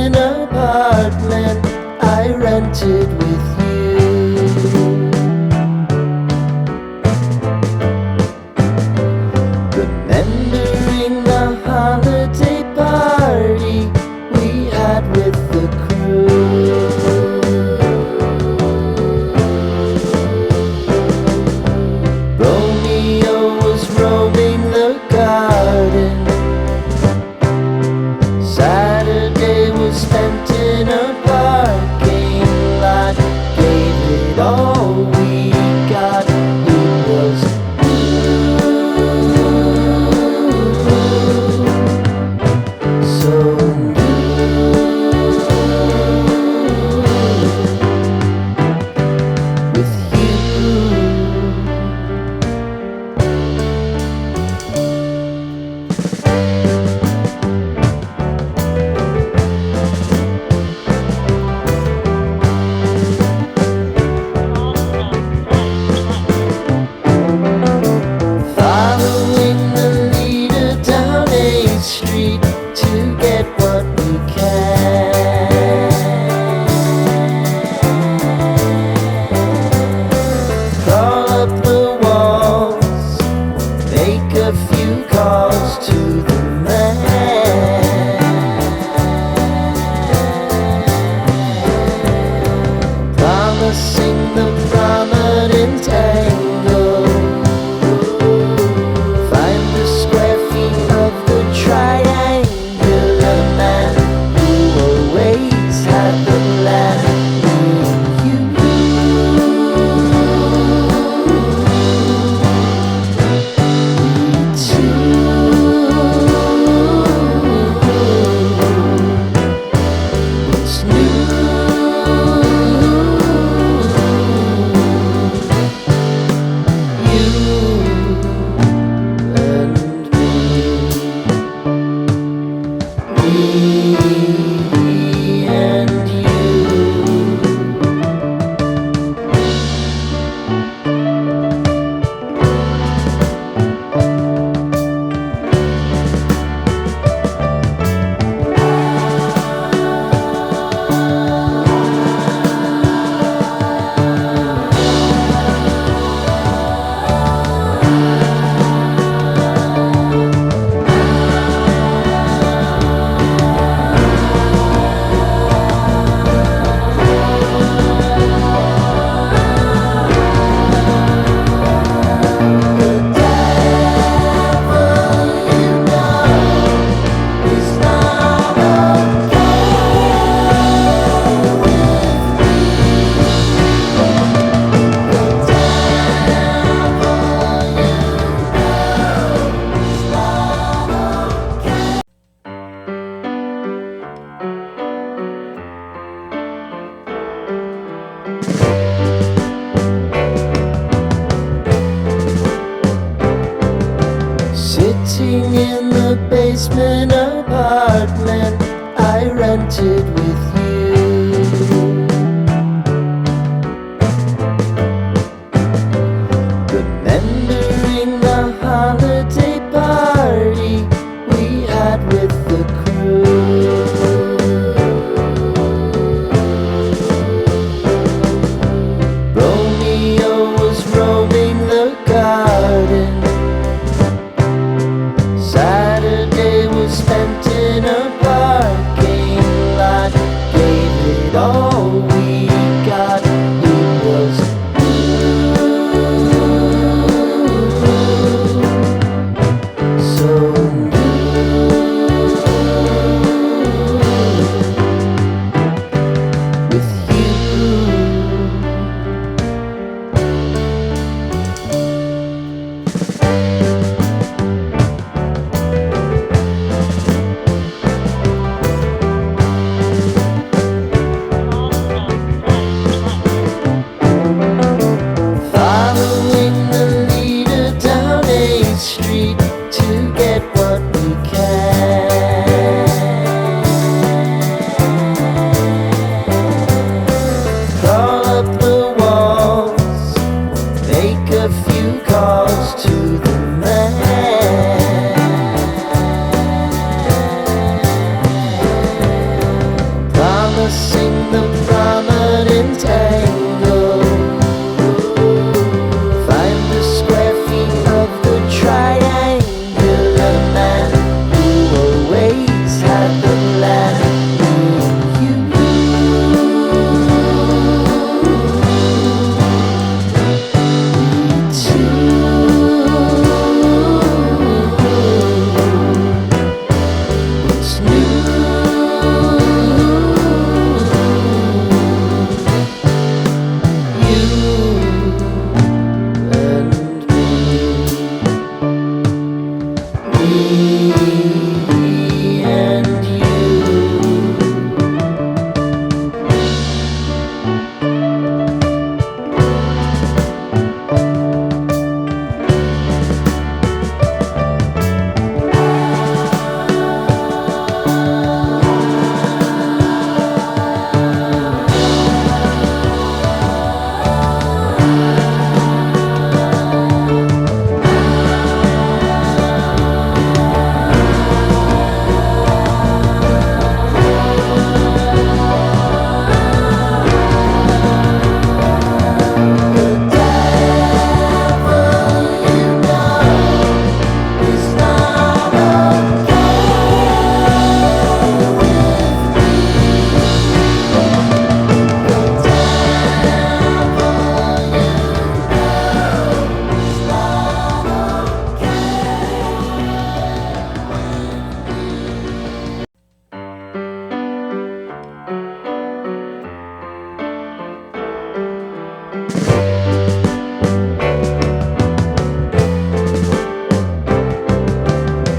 basement apartment I rented with you. Remembering the holiday party we had with the crew. Romeo was roaming the garden. Saturday was spent in a parking lot. Gave it all we got. It was so with you. Following the leader down 8th Street to get what we can. Crawl up the walls, make a few calls to the man. Promising the prominent angle. Find the square feet of the triangular man who always had the plan. What's new? Me and you. Sitting in the basement apartment I rented with you. Remembering the holiday party we had with the crew. Romeo was roaming the garden. Saturday was spent in a parking lot. sing the prominent angle. Find the square feet of the triangular man who always had the plan. You.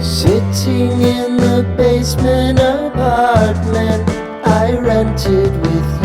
Sitting in the basement apartment I rented with you.